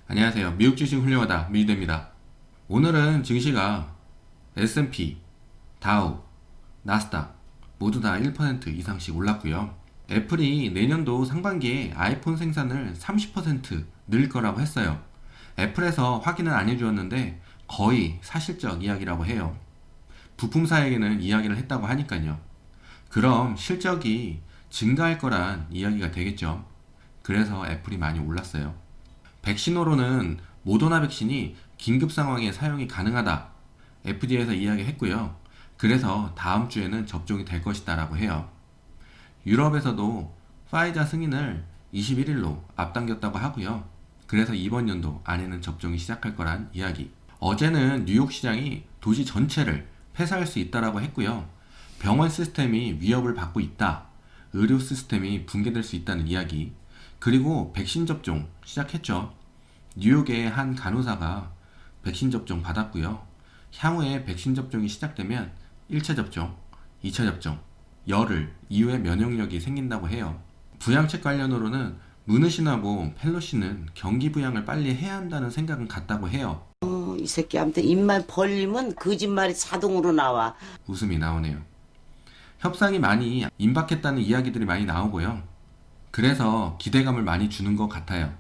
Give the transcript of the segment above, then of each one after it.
안녕하세요. 미국 주식 훌륭하다 미주대입니다. 오늘은 증시가 S&P, 다우, 나스닥 모두 다 1% 이상씩 올랐고요. 애플이 내년도 상반기에 아이폰 생산을 30% 늘 거라고 했어요. 애플에서 확인은 안 해주었는데 거의 사실적 이야기라고 해요. 부품사에게는 이야기를 했다고 하니까요. 그럼 실적이 증가할 거란 이야기가 되겠죠. 그래서 애플이 많이 올랐어요. 백신으로는 모더나 백신이 긴급 상황에 사용이 가능하다. FDA에서 이야기했고요. 그래서 다음 주에는 접종이 될 것이다 라고 해요. 유럽에서도 파이자 승인을 21일로 앞당겼다고 하고요. 그래서 이번 연도 안에는 접종이 시작할 거란 이야기. 어제는 뉴욕 시장이 도시 전체를 폐쇄할 수 있다라고 했고요. 병원 시스템이 위협을 받고 있다. 의료 시스템이 붕괴될 수 있다는 이야기. 그리고 백신 접종 시작했죠. 뉴욕의 한 간호사가 백신 접종 받았고요. 향후에 백신 접종이 시작되면 1차 접종, 2차 접종, 열흘 이후에 면역력이 생긴다고 해요. 부양책 관련으로는 문으신하고 펠로시는 경기 부양을 빨리 해야 한다는 생각은 같다고 해요. 이 새끼한테 입만 벌리면 거짓말이 자동으로 나와. 웃음이 나오네요. 협상이 많이 임박했다는 이야기들이 많이 나오고요. 그래서 기대감을 많이 주는 것 같아요.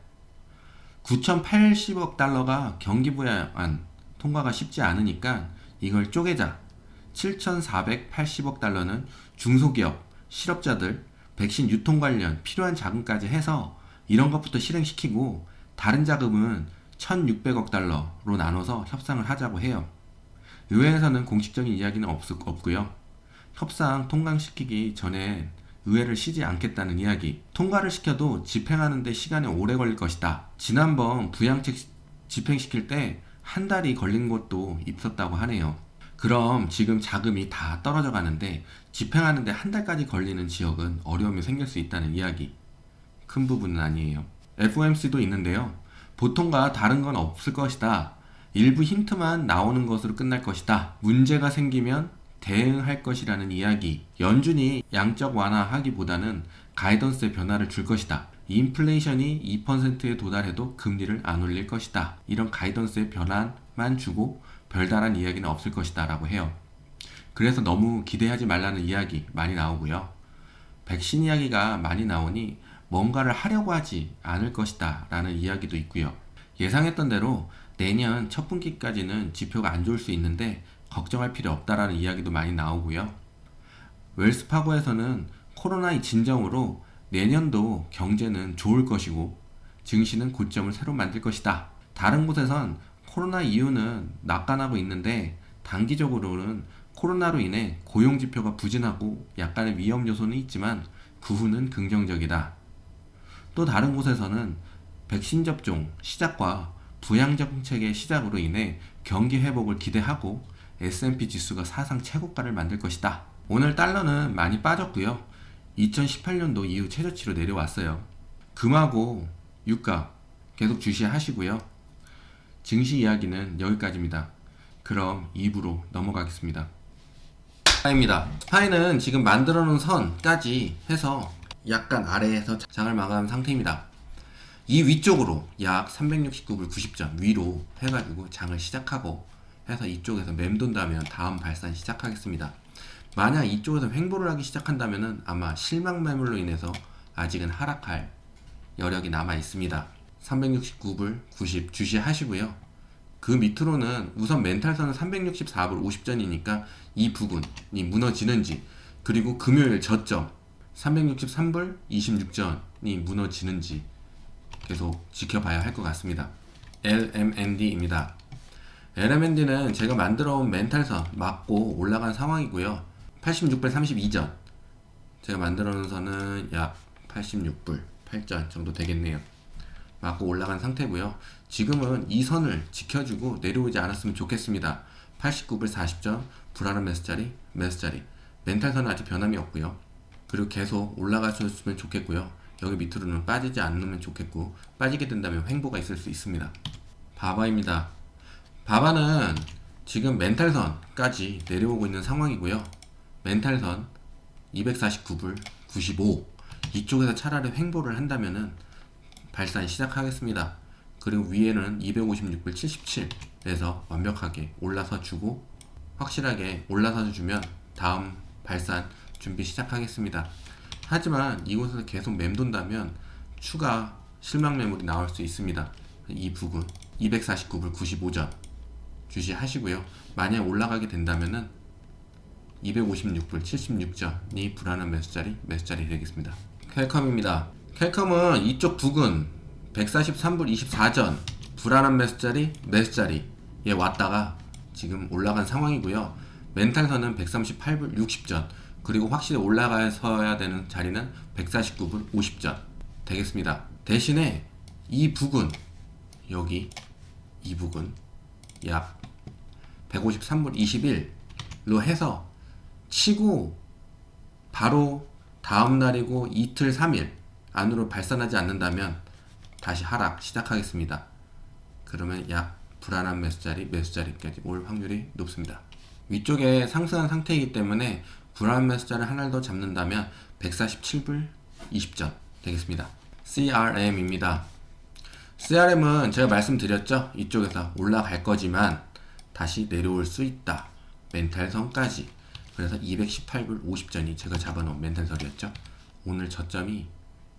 9,080억 달러가 경기 부양안 통과가 쉽지 않으니까 이걸 쪼개자. 7,480억 달러는 중소기업, 실업자들, 백신 유통 관련 필요한 자금까지 해서 이런 것부터 실행시키고 다른 자금은 1,600억 달러로 나눠서 협상을 하자고 해요. 의회에서는 공식적인 이야기는 없고요. 협상 통과시키기 전에 의회를 쉬지 않겠다는 이야기. 통과를 시켜도 집행하는 데 시간이 오래 걸릴 것이다. 지난번 부양책 집행시킬 때 한 달이 걸린 것도 있었다고 하네요. 그럼 지금 자금이 다 떨어져 가는데 집행하는데 한 달까지 걸리는 지역은 어려움이 생길 수 있다는 이야기. 큰 부분은 아니에요. FOMC도 있는데요. 보통과 다른 건 없을 것이다. 일부 힌트만 나오는 것으로 끝날 것이다. 문제가 생기면 대응할 것이라는 이야기. 연준이 양적 완화하기보다는 가이던스의 변화를 줄 것이다. 인플레이션이 2%에 도달해도 금리를 안 올릴 것이다. 이런 가이던스의 변화만 주고 별다른 이야기는 없을 것이다 라고 해요. 그래서 너무 기대하지 말라는 이야기 많이 나오고요. 백신 이야기가 많이 나오니 뭔가를 하려고 하지 않을 것이다 라는 이야기도 있고요. 예상했던 대로 내년 첫 분기까지는 지표가 안 좋을 수 있는데 걱정할 필요 없다라는 이야기도 많이 나오고요. 웰스파고에서는 코로나의 진정으로 내년도 경제는 좋을 것이고 증시는 고점을 새로 만들 것이다. 다른 곳에선 코로나 이유는 낙관하고 있는데 단기적으로는 코로나로 인해 고용지표가 부진하고 약간의 위험 요소는 있지만 그 후는 긍정적이다. 또 다른 곳에서는 백신 접종 시작과 부양 정책의 시작으로 인해 경기 회복을 기대하고 S&P 지수가 사상 최고가를 만들 것이다. 오늘 달러는 많이 빠졌고요. 2018년도 이후 최저치로 내려왔어요. 금하고 유가 계속 주시하시고요. 증시 이야기는 여기까지입니다. 그럼 2부로 넘어가겠습니다. 스파이입니다. 스파이는 지금 만들어 놓은 선까지 해서 약간 아래에서 장을 마감한 상태입니다. 이 위쪽으로 약 369불 90점 위로 해가지고 장을 시작하고 해서 이쪽에서 맴돈다면 다음 발산 시작하겠습니다. 만약 이쪽에서 횡보를 하기 시작한다면 아마 실망 매물로 인해서 아직은 하락할 여력이 남아 있습니다. 369불 90 주시하시고요. 그 밑으로는 우선 멘탈선은 364불 50전이니까 이 부분이 무너지는지, 그리고 금요일 저점 363불 26전이 무너지는지 계속 지켜봐야 할 것 같습니다. LMND입니다. LMND는 제가 만들어온 멘탈선 맞고 올라간 상황이고요. 86불 32전 제가 만들어놓은 선은 약 86불 8전 정도 되겠네요. 맞고 올라간 상태고요. 지금은 이 선을 지켜주고 내려오지 않았으면 좋겠습니다. 89불 40전 불안한 매수자리 멘탈선은 아직 변함이 없고요. 그리고 계속 올라가셨으면 좋겠고요. 여기 밑으로는 빠지지 않으면 좋겠고, 빠지게 된다면 횡보가 있을 수 있습니다. 바바입니다. 바바는 지금 멘탈선까지 내려오고 있는 상황이고요. 멘탈선 249불 95 이쪽에서 차라리 횡보를 한다면은 발산 시작하겠습니다. 그리고 위에는 256불 77에서 완벽하게 올라서 주고 확실하게 올라서 주면 다음 발산 준비 시작하겠습니다. 하지만 이곳에서 계속 맴돈다면 추가 실망 매물이 나올 수 있습니다. 이 부근 249불 95전 주시하시고요. 만약 올라가게 된다면은 256불 76전이 불안한 매수자리 되겠습니다. 퀄컴입니다. 퀄컴은 이쪽 부근 143불 24전 불안한 매수자리에 왔다가 지금 올라간 상황이고요. 멘탈선은 138불 60전 그리고 확실히 올라가서야 되는 자리는 149불 50전 되겠습니다. 대신에 이 부근 여기 이 부근 약 153불 21로 해서 치고 바로 다음 날이고 이틀 3일 안으로 발산하지 않는다면 다시 하락 시작하겠습니다. 그러면 약 불안한 매수자리까지 올 확률이 높습니다. 위쪽에 상승한 상태이기 때문에 불안한 매수자를 하나 더 잡는다면 147불 20전 되겠습니다. CRM입니다. CRM은 제가 말씀드렸죠. 이쪽에서 올라갈 거지만 다시 내려올 수 있다. 멘탈선까지. 그래서 218불 50전이 제가 잡아놓은 멘탈선이었죠. 오늘 저점이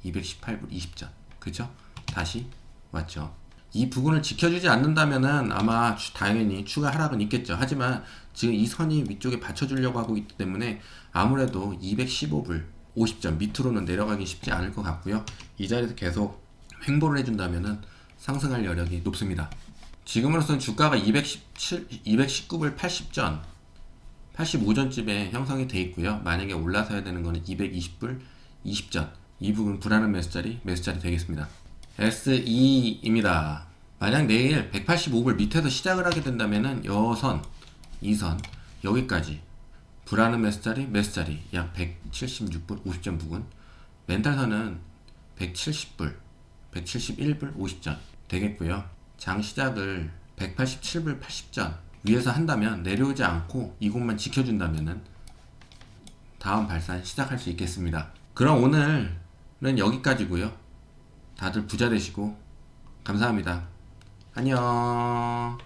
218불 20전. 그죠? 다시 왔죠. 이 부분을 지켜주지 않는다면은 아마 당연히 추가 하락은 있겠죠. 하지만 지금 이 선이 위쪽에 받쳐주려고 하고 있기 때문에 아무래도 215불 50전 밑으로는 내려가기 쉽지 않을 것 같고요. 이 자리에서 계속 횡보를 해준다면은 상승할 여력이 높습니다. 지금으로서는 주가가 219불 80전 85전쯤에 형성이 되어 있고요. 만약에 올라서야 되는 거는 220불 20전 이 부분 불안한 매수자리 되겠습니다. SE입니다. 만약 내일 185불 밑에서 시작을 하게 된다면은 여선, 이선 여기까지 불안한 매수자리 약 176불 50전 부근 멘탈선은 170불 171불 50전 되겠고요. 장 시작을 187불 80전 위에서 한다면 내려오지 않고 이곳만 지켜준다면은 다음 발산 시작할 수 있겠습니다. 그럼 오늘은 여기까지고요. 다들 부자 되시고 감사합니다. 안녕.